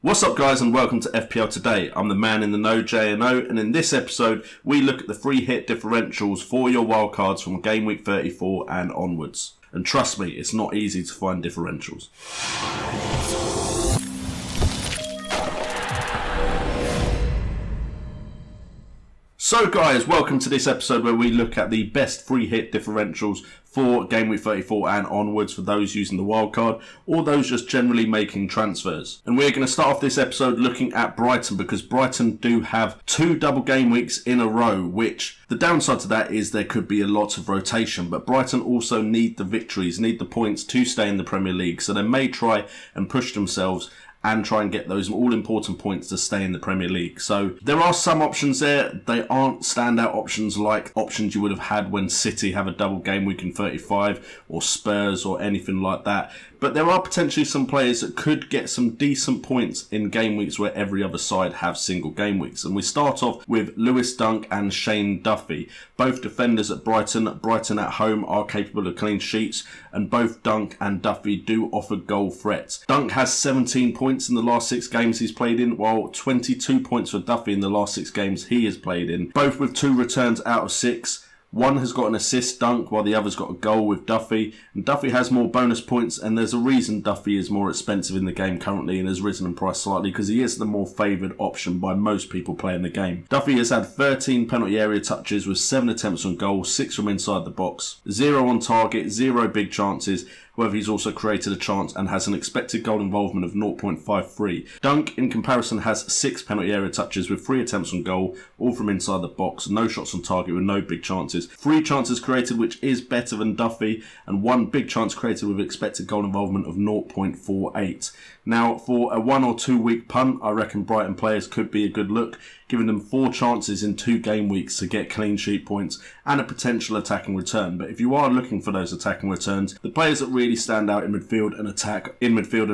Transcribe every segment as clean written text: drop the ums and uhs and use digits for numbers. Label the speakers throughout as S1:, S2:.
S1: What's up guys and welcome to FPL Today. I'm the man in the know, J&O, and in this episode we look at the free hit differentials for your wildcards from Game Week 34 and onwards. And trust me, it's not easy to find differentials. So guys, welcome to this episode where we look at the best free hit differentials for Game Week 34 and onwards for those using the wildcard or those just generally making transfers. And we're going to start off this episode looking at Brighton because Brighton do have 2 double game weeks in a row, which the downside to that is there could be a lot of rotation, but Brighton also need the victories, need the points to stay in the Premier League, so they may try and push themselves and try and get those all-important points to stay in the Premier League. So there are some options there. They aren't standout options like options you would have had when City have a double game week in 35 or Spurs or anything like that. But there are potentially some players that could get some decent points in game weeks where every other side have single game weeks. And we start off with Lewis Dunk and Shane Duffy, both defenders at Brighton. Brighton at home are capable of clean sheets, and both Dunk and Duffy do offer goal threats. Dunk has 17 points in the last 6 games he's played in, while 22 points for Duffy in the last 6 games he has played in, both with 2 returns out of 6. One has got an assist, Dunk, while the other's got a goal with Duffy. And Duffy has more bonus points, and there's a reason Duffy is more expensive in the game currently and has risen in price slightly because he is the more favoured option by most people playing the game. Duffy has had 13 penalty area touches with 7 attempts on goal, 6 from inside the box, 0 on target, 0 big chances. However, he's also created a chance and has an expected goal involvement of 0.53. Dunk, in comparison, has 6 penalty area touches with 3 attempts on goal, all from inside the box, no shots on target with no big chances, 3 chances created, which is better than Duffy, and 1 big chance created with expected goal involvement of 0.48. Now, for a 1 or 2 week punt, I reckon Brighton players could be a good look, giving them 4 chances in 2 game weeks to get clean sheet points and a potential attacking return. But if you are looking for those attacking returns, the players that really stand out in midfield and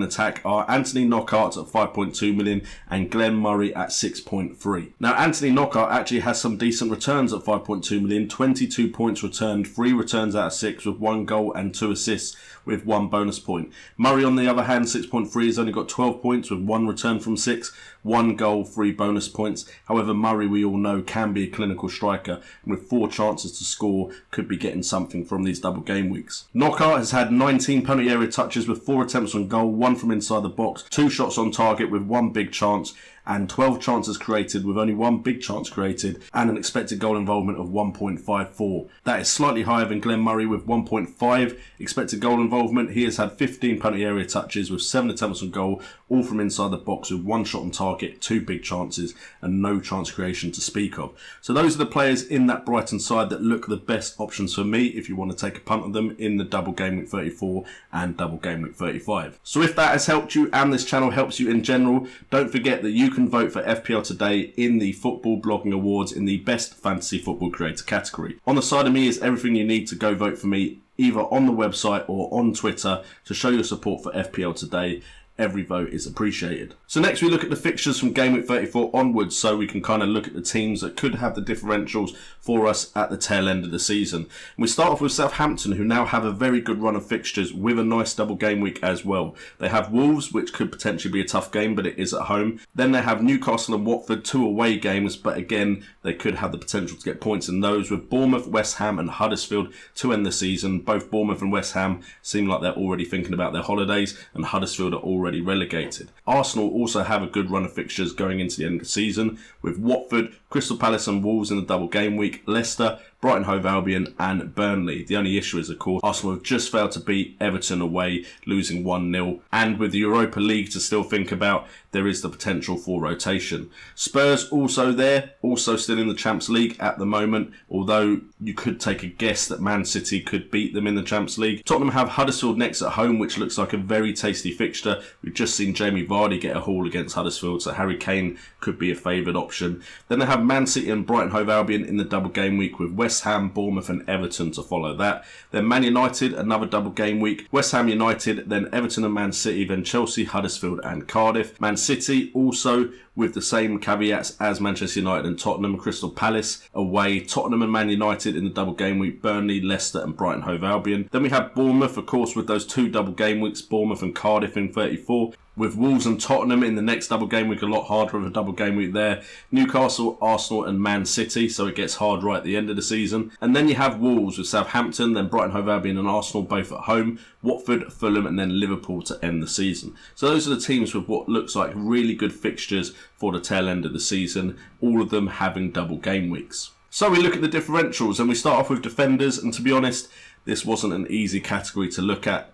S1: attack are Anthony Knockaert at 5.2 million and Glenn Murray at 6.3. Now, Anthony Knockaert actually has some decent returns at 5.2 million, 22 points returned, 3 returns out of 6 with 1 goal and 2 assists with 1 bonus point. Murray, on the other hand, 6.3, has only got 12 points with 1 return from 6, 1 goal, 3 bonus points. However, Murray, we all know, can be a clinical striker, and with 4 chances to score, could be getting something from these double game weeks. Knockaert has had 19 penalty area touches with 4 attempts on goal, 1 from inside the box, 2 shots on target with 1 big chance, and 12 chances created with only 1 big chance created and an expected goal involvement of 1.54. That is slightly higher than Glenn Murray with 1.5 expected goal involvement. He has had 15 penalty area touches with 7 attempts on goal, all from inside the box with 1 shot on target, 2 big chances and no chance creation to speak of. So those are the players in that Brighton side that look the best options for me if you want to take a punt on them in the double game week 34 and double game week 35. So if that has helped you and this channel helps you in general, don't forget that you can vote for FPL Today in the Football Blogging Awards in the Best Fantasy Football Creator category. On the side of me is everything you need to go vote for me either on the website or on Twitter to show your support for FPL Today. Every vote is appreciated. So next we look at the fixtures from Game Week 34 onwards, so we can kind of look at the teams that could have the differentials for us at the tail end of the season. And we start off with Southampton, who now have a very good run of fixtures with a nice double game week as well. They have Wolves, which could potentially be a tough game, but it is at home. Then they have Newcastle and Watford, 2 away games, but again, they could have the potential to get points in those, with Bournemouth, West Ham and Huddersfield to end the season. Both Bournemouth and West Ham seem like they're already thinking about their holidays, and Huddersfield are already relegated. Arsenal also have a good run of fixtures going into the end of the season, with Watford, Crystal Palace and Wolves in the double game week, Leicester, Brighton Hove Albion and Burnley. The only issue is, of course, Arsenal have just failed to beat Everton away, losing 1-0. And with the Europa League to still think about, there is the potential for rotation. Spurs also there, also still in the Champions League at the moment, although you could take a guess that Man City could beat them in the Champions League. Tottenham have Huddersfield next at home, which looks like a very tasty fixture. We've just seen Jamie Vardy get a haul against Huddersfield, so Harry Kane could be a favoured option. Then they have Man City and Brighton Hove Albion in the double game week, with West Ham, Bournemouth and Everton to follow that. Then Man United, another double game week. West Ham United, then Everton and Man City, then Chelsea, Huddersfield and Cardiff. Man City also with the same caveats as Manchester United and Tottenham. Crystal Palace away, Tottenham and Man United in the double game week, Burnley, Leicester and Brighton Hove Albion. Then we have Bournemouth, of course, with those 2 double game weeks, Bournemouth and Cardiff in 34. with Wolves and Tottenham in the next double game week. A lot harder of a double game week there. Newcastle, Arsenal and Man City, so it gets hard right at the end of the season. And then you have Wolves with Southampton, then Brighton, Hove Albion and Arsenal both at home, Watford, Fulham and then Liverpool to end the season. So those are the teams with what looks like really good fixtures for the tail end of the season, all of them having double game weeks. So we look at the differentials and we start off with defenders, and to be honest, this wasn't an easy category to look at.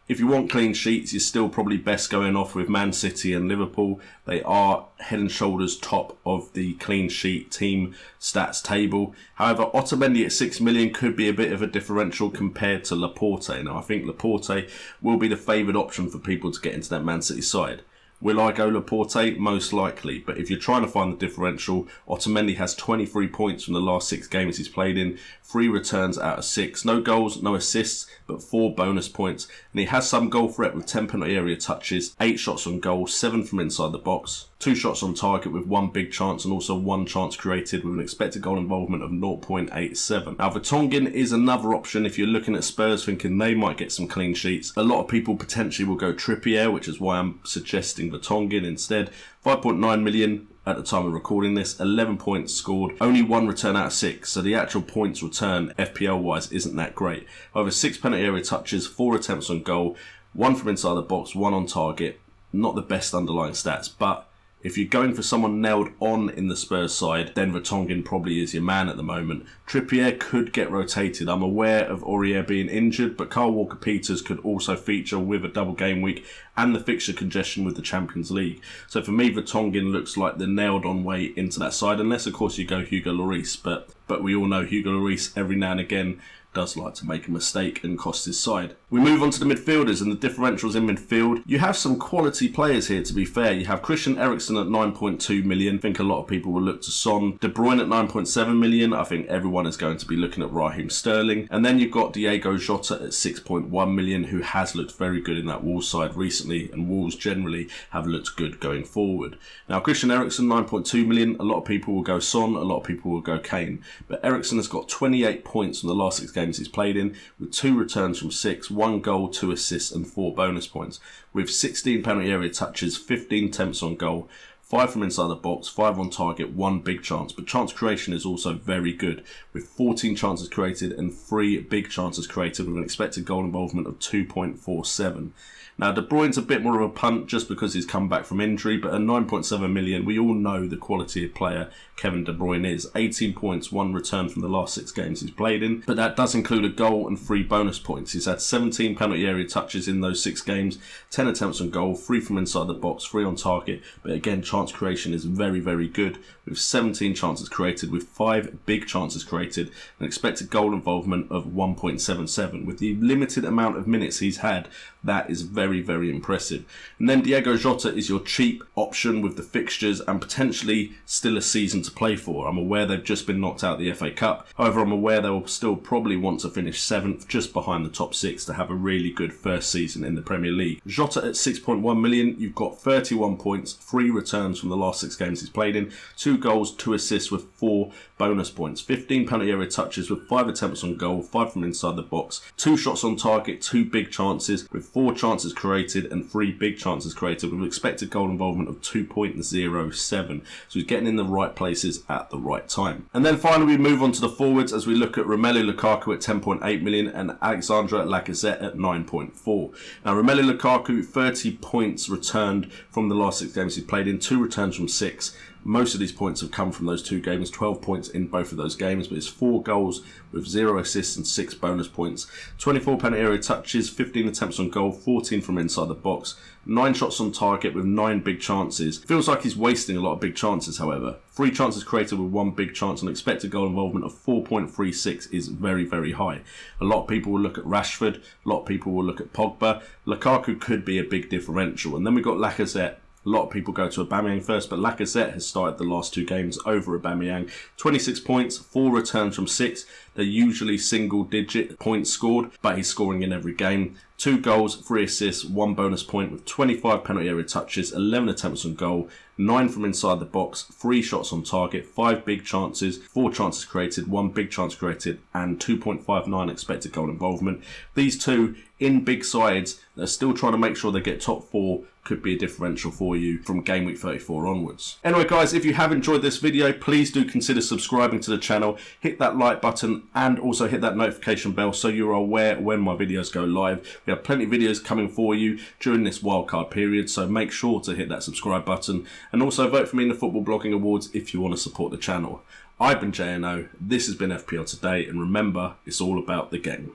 S1: If you want clean sheets, you're still probably best going off with Man City and Liverpool. They are head and shoulders top of the clean sheet team stats table. However, Otamendi at 6 million could be a bit of a differential compared to Laporte. Now, I think Laporte will be the favoured option for people to get into that Man City side. Will I go Laporte? Most likely. But if you're trying to find the differential, Otamendi has 23 points from the last 6 games he's played in. 3 returns out of 6. No goals, no assists, but 4 bonus points. And he has some goal threat with 10 penalty area touches, 8 shots on goal, 7 from inside the box, 2 shots on target with 1 big chance and also 1 chance created with an expected goal involvement of 0.87. Now, Vertonghen is another option if you're looking at Spurs thinking they might get some clean sheets. A lot of people potentially will go Trippier, which is why I'm suggesting Vertonghen instead. 5.9 million at the time of recording this, 11 points scored, only 1 return out of 6, so the actual points return FPL wise isn't that great. However, 6 penalty area touches, 4 attempts on goal, 1 from inside the box, 1 on target. Not the best underlying stats, but if you're going for someone nailed on in the Spurs side, then Vertonghen probably is your man at the moment. Trippier could get rotated. I'm aware of Aurier being injured, but Kyle Walker-Peters could also feature with a double game week and the fixture congestion with the Champions League. So for me, Vertonghen looks like the nailed on way into that side, unless of course you go Hugo Lloris, but we all know Hugo Lloris every now and again does like to make a mistake and cost his side. We move on to the midfielders and the differentials in midfield. You have some quality players here, to be fair. You have Christian Eriksen at 9.2 million. I think a lot of people will look to Son. De Bruyne at 9.7 million. I think everyone is going to be looking at Raheem Sterling. And then you've got Diego Jota at 6.1 million, who has looked very good in that Wolves side recently, and Wolves generally have looked good going forward. Now, Christian Eriksen, 9.2 million. A lot of people will go Son, a lot of people will go Kane. But Eriksen has got 28 points from the last 6 games he's played in, with 2 returns from 6, 1 goal, 2 assists and 4 bonus points, with 16 penalty area touches, 15 attempts on goal, 5 from inside the box, 5 on target, 1 big chance. But chance creation is also very good, with 14 chances created and 3 big chances created with an expected goal involvement of 2.47. Now, De Bruyne's a bit more of a punt just because he's come back from injury, but at 9.7 million, we all know the quality of player Kevin De Bruyne is. 18 points, 1 return from the last 6 games he's played in, but that does include a goal and 3 bonus points. He's had 17 penalty area touches in those 6 games, 10 attempts on goal, 3 from inside the box, 3 on target, but again, chance creation is very, very good, with 17 chances created, with 5 big chances created, an expected goal involvement of 1.77. With the limited amount of minutes he's had, that is very, very impressive. And then Diego Jota is your cheap option with the fixtures and potentially still a season to play for. I'm aware they've just been knocked out of the FA Cup. However, I'm aware they will still probably want to finish 7th, just behind the top 6, to have a really good first season in the Premier League. Jota at 6.1 million, you've got 31 points, 3 returns from the last 6 games he's played in, 2 goals, 2 assists with 4 bonus points, 15 penalty area touches with 5 attempts on goal, 5 from inside the box, 2 shots on target, 2 big chances with 4 chances created and 3 big chances created with an expected goal involvement of 2.07. So he's getting in the right places at the right time. And then finally we move on to the forwards as we look at Romelu Lukaku at 10.8 million and Alexandre Lacazette at 9.4. Now, Romelu Lukaku, 30 points returned from the last 6 games he's played in, 2 returns from 6. Most of these points have come from those 2 games, 12 points in both of those games, but it's 4 goals with 0 assists and 6 bonus points. 24 penalty area touches, 15 attempts on goal, 14 from inside the box, 9 shots on target with 9 big chances. Feels like he's wasting a lot of big chances, however. 3 chances created with 1 big chance and expected goal involvement of 4.36 is very, very high. A lot of people will look at Rashford, a lot of people will look at Pogba. Lukaku could be a big differential. And then we've got Lacazette. A lot of people go to Aubameyang first, but Lacazette has started the last 2 games over Aubameyang. 26 points, 4 returns from 6. They're usually single-digit points scored, but he's scoring in every game. 2 goals, 3 assists, 1 bonus point with 25 penalty area touches, 11 attempts on goal, 9 from inside the box, 3 shots on target, 5 big chances, 4 chances created, 1 big chance created, and 2.59 expected goal involvement. These two in big sides that are still trying to make sure they get top 4 could be a differential for you from Game Week 34 onwards. Anyway guys, if you have enjoyed this video, please do consider subscribing to the channel, hit that like button and also hit that notification bell so you're aware when my videos go live. We have plenty of videos coming for you during this wildcard period, so make sure to hit that subscribe button and also vote for me in the Football Blogging Awards if you want to support the channel. I've been JNO, this has been FPL Today, and remember, it's all about the game.